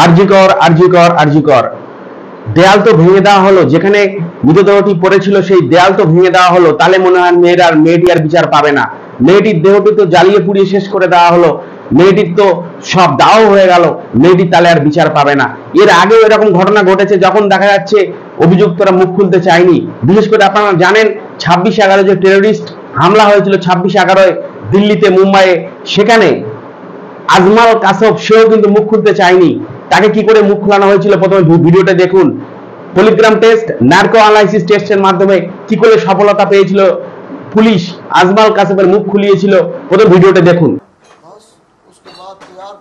আরজিকর আরজিকর আরজিকর দেয়াল তো ভেঙে দেওয়া হলো, যেখানে মৃতদেহটি পড়েছিল সেই দেয়াল তো ভেঙে দেওয়া হলো, তাহলে মনে হয় মেয়েটি আর বিচার পাবে না। মেয়েটির দেহটি তো জ্বালিয়ে পুড়িয়ে শেষ করে দেওয়া হলো, মেয়েটির তো সব দাও হয়ে গেল, মেয়েটি তাহলে আর বিচার পাবে না। এর আগেও এরকম ঘটনা ঘটেছে, যখন দেখা যাচ্ছে অভিযুক্তরা মুখ খুলতে চায়নি। বিশেষ করে আপনারা জানেন 26/11 যে টেরোরিস্ট হামলা হয়েছিল 26/11 দিল্লিতে, মুম্বাইয়ে, সেখানে আজমাল কাসব সেও কিন্তু মুখ খুলতে চায়নি। তাকে কি করে মুখ খোলানো হয়েছিল প্রথমে ভিডিওটা দেখুন। পলিগ্রাম টেস্ট, নার্কো অ্যানালাইসিস টেস্টের মাধ্যমে কি করে সফলতা পেয়েছিল পুলিশ, আজমাল কাসবের মুখ খুলিয়েছিল, প্রথম ভিডিওটা দেখুন। उसके बाद तैयार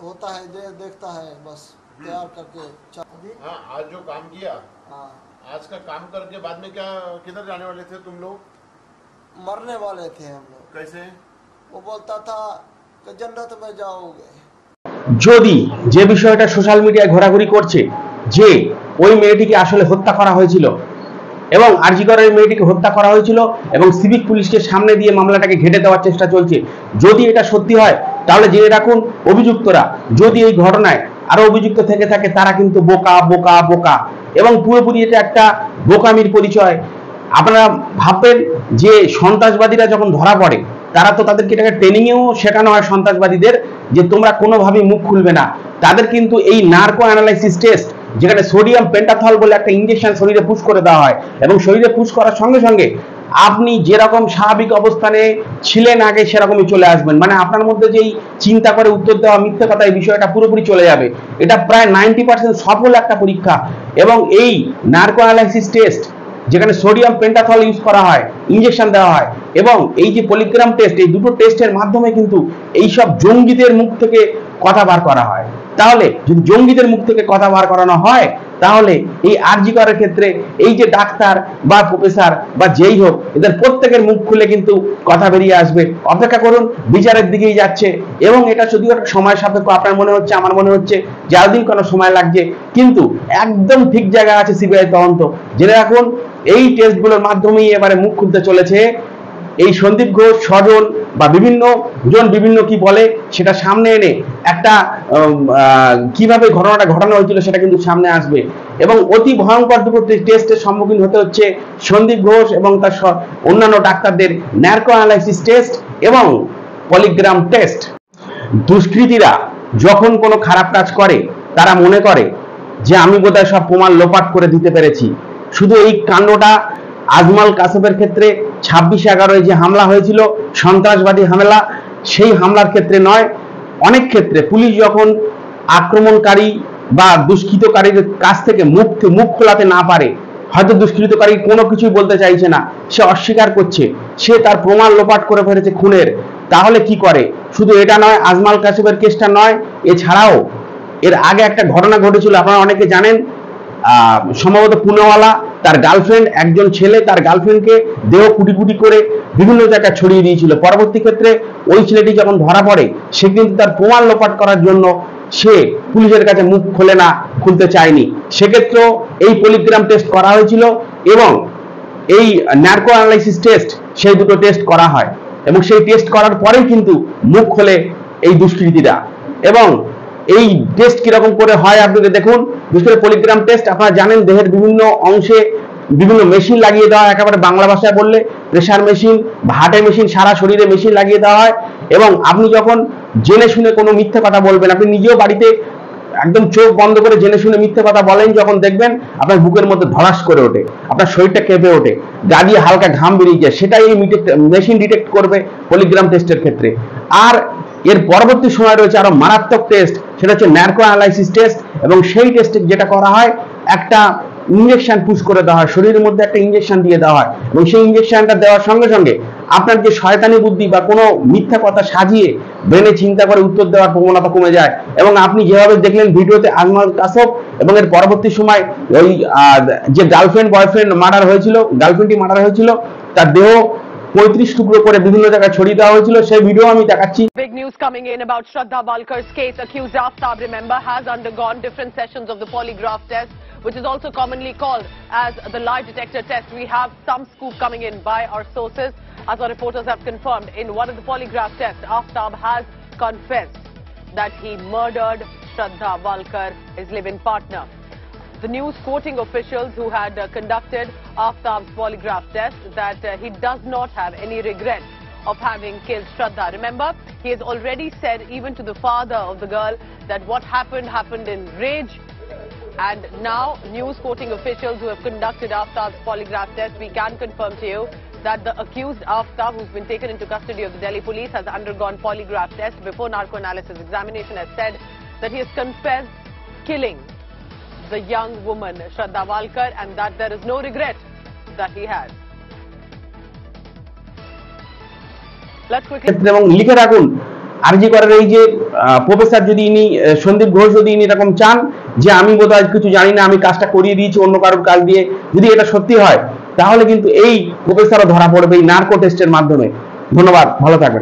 होता है, देखता है बस तैयार करके। हाँ, आज जो काम किया, हाँ, आज का काम करके बाद में क्या किधर जाने वाले थे तुम लोग? मरने वाले थे हम लोग। कैसे? वो बोलता था कि जन्नत में जाओगे। যদি যে বিষয়টা সোশ্যাল মিডিয়ায় ঘোরাঘুরি করছে যে ওই মেয়েটিকে আসলে হত্যা করা হয়েছিল এবং আরজিকরের মেয়েটিকে হত্যা করা হয়েছিল এবং সিভিক পুলিশকে সামনে দিয়ে মামলাটাকে ঘেঁটে দেওয়ার চেষ্টা চলছে, যদি এটা সত্যি হয় তাহলে জেনে রাখুন অভিযুক্তরা যদি এই ঘটনায় আরো অভিযুক্ত থেকে থাকে তারা কিন্তু বোকা বোকা বোকা এবং পুরোপুরি এটা একটা বোকামির পরিচয়। আপনারা ভাববেন যে সন্ত্রাসবাদীরা যখন ধরা পড়ে তারা তো তাদেরকে এটাকে ট্রেনিংয়েও শেখানো হয় সন্ত্রাসবাদীদের যে তোমরা কোনোভাবেই মুখ খুলবে না। তাদের কিন্তু এই নার্কো অ্যানালাইসিস টেস্ট, যেখানে সোডিয়াম পেন্টাথল বলে একটা ইনজেকশন শরীরে পুশ করে দেওয়া হয় এবং শরীরে পুশ করার সঙ্গে সঙ্গে আপনি যেরকম স্বাভাবিক অবস্থানে ছিলেন আগে সেরকমই চলে আসবেন, মানে আপনার মধ্যে যেই চিন্তা করে উত্তর দেওয়া মিথ্যে কথা এই বিষয়টা পুরোপুরি চলে যাবে। এটা প্রায় 90% সফল একটা পরীক্ষা এবং এই নার্কো অ্যানালাইসিস টেস্ট যেখানে সোডিয়াম পেন্টাথল ইউজ করা হয়, ইনজেকশন দেওয়া হয় এবং এই যে পলিগ্রাম টেস্ট, এই দুটো টেস্টের মাধ্যমে কিন্তু এই সব জঙ্গিদের মুখ থেকে কথা বার করা হয়। তাহলে যদি জঙ্গিদের মুখ থেকে কথা বার করানো হয় তাহলে এই আরজিকরের ক্ষেত্রে এই যে ডাক্তার বা প্রফেসর বা যেই হোক এদের প্রত্যেকের মুখ খুলে কিন্তু কথা বেরিয়ে আসবে। অপেক্ষা করুন, বিচারের দিকেই যাচ্ছে এবং এটা যদিও একটা সময় সাপেক্ষ, আপনার মনে হচ্ছে আমার মনে হচ্ছে যতদিন কোনো সময় লাগছে, কিন্তু একদম ঠিক জায়গায় আছে সিবিআই তদন্ত। জেনে রাখুন এই টেস্টগুলোর মাধ্যমেই এবারে মুখ খুলতে চলেছে এই সন্দীপ ঘোষ, স্বজন বা বিভিন্ন জন বিভিন্ন কি বলে সেটা সামনে এনে একটা কিভাবে ঘটনাটা ঘটানো হয়েছিল সেটা কিন্তু সামনে আসবে এবং অতি ভয়ঙ্কর দুটো টেস্টের সম্মুখীন হতে হচ্ছে সন্দীপ ঘোষ এবং তার অন্যান্য ডাক্তারদের, নার্কো অ্যানালাইসিস টেস্ট এবং পলিগ্রাম টেস্ট। দুষ্কৃতীরা যখন কোনো খারাপ কাজ করে তারা মনে করে যে আমি বোধহয় সব প্রমাণ লোপাট করে দিতে পেরেছি। শুধু এই কাণ্ডটা আজমাল কাসবের ক্ষেত্রে 26/11 যে হামলা হয়েছিল সন্ত্রাসবাদী হামলা, সেই হামলার ক্ষেত্রে নয়, অনেক ক্ষেত্রে পুলিশ যখন আক্রমণকারী বা দুষ্কৃতকারীর কাছ থেকে মুখ খোলাতে না পারে, হয়তো দুষ্কৃতকারী কোনো কিছুই বলতে চাইছে না, সে অস্বীকার করছে, সে তার প্রমাণ লোপাট করে ফেলেছে খুনের, তাহলে কি করে? শুধু এটা নয়, আজমাল কাসবের কেসটা নয়, এছাড়াও এর আগে একটা ঘটনা ঘটেছিল, আপনারা অনেকে জানেন, সম্ভবত পুনেওয়ালা, তার গার্লফ্রেন্ড, একজন ছেলে তার গার্লফ্রেন্ডকে দেহ কুটি কুটি করে বিভিন্ন জায়গায় ছড়িয়ে দিয়েছিল। পরবর্তী ক্ষেত্রে ওই ছেলেটি যখন ধরা পড়ে সে কিন্তু তার প্রমাণ লোপাট করার জন্য সে পুলিশের কাছে মুখ খুলতে চায়নি। সেক্ষেত্রেও এই পলিগ্রাম টেস্ট করা হয়েছিল এবং এই নার্কো অ্যানালাইসিস টেস্ট, সেই দুটো টেস্ট করা হয় এবং সেই টেস্ট করার পরেই কিন্তু মুখ খোলে এই দুষ্কৃতীরা। এবং এই টেস্ট কিরকম করে হয় আপনাদের দেখুন। বিশেষ করে পলিগ্রাম টেস্ট আপনারা জানেন দেহের বিভিন্ন অংশে বিভিন্ন মেশিন লাগিয়ে দেওয়া হয়, একেবারে বাংলা ভাষায় বললে প্রেসার মেশিন, হার্টের মেশিন, সারা শরীরে মেশিন লাগিয়ে দেওয়া হয় এবং আপনি যখন জেনে শুনে কোনো মিথ্যে কথা বলবেন, আপনি নিজেও বাড়িতে একদম চোখ বন্ধ করে জেনে শুনে মিথ্যে কথা বলেন, যখন দেখবেন আপনার বুকের মধ্যে ধড়াস করে ওঠে, আপনার শরীরটা কেঁপে ওঠে, গা দিয়ে হালকা ঘাম বেরিয়ে যায়, সেটাই এই মেশিন ডিটেক্ট করবে পলিগ্রাম টেস্টের ক্ষেত্রে। আর এর পরবর্তী সময় রয়েছে আরো মারাত্মক টেস্ট, সেটা হচ্ছে নার্কো অ্যানালাইসিস টেস্ট এবং সেই টেস্টে যেটা করা হয় একটা ইনজেকশন পুশ করে দেওয়া হয়, শরীরের মধ্যে একটা ইনজেকশন দিয়ে দেওয়া হয় এবং সেই ইনজেকশনটা দেওয়ার সঙ্গে সঙ্গে আপনার যে শয়তানি বুদ্ধি বা কোনো মিথ্যা কথা সাজিয়ে ব্রেনে চিন্তা করে উত্তর দেওয়ার প্রবণতা কমে যায় এবং আপনি যেভাবে দেখলেন ভিডিওতে আজমাল কাসব এবং এর পরবর্তী সময় ওই যে গার্লফ্রেন্ড বয়ফ্রেন্ড মার্ডার হয়েছিল, গার্লফ্রেন্ডটি মার্ডার হয়েছিল, তার দেহ 35 টুকরো করে বিভিন্ন জায়গায় ছড়িয়ে দেওয়া হয়েছিল, সেই ভিডিও আমি দেখাচ্ছি। Big news coming in about Shraddha Balkar's case. Accused Aftab, remember, has undergone different sessions of the polygraph test, which is also commonly called as the lie detector test. We have some scoop coming in by our sources, as our reporters have confirmed. In one of the polygraph tests, Aftab has confessed that he murdered Shraddha Walkar, his live-in partner. The news quoting officials who had conducted Aftab's polygraph test that he does not have any regret of having killed Shraddha. Remember, he has already said even to the father of the girl that what happened in rage. And now, news quoting officials who have conducted Aftab's polygraph test, we can confirm to you that the accused Aftab, who's been taken into custody of the Delhi police, has undergone polygraph test. Before narco-analysis examination, has said that he has confessed killing the young woman Shraddha Walkar and that there is no regret that he has. Let's quickly. এবং লিখে রাখুন আরজি করার এই যে professor যদি ইনি সন্দীপ ঘোষ যদি ইনি এরকম চান যে আমি বোধহয় কিছু জানি না, আমি কাজটা করিয়ে দিয়েছি অন্য কারোর কাজ দিয়ে, যদি এটা সত্যি হয় তাহলে কিন্তু এই প্রফেসরও ধরা পড়বে এই নার্কো টেস্টের মাধ্যমে। ধন্যবাদ, ভালো থাকবেন।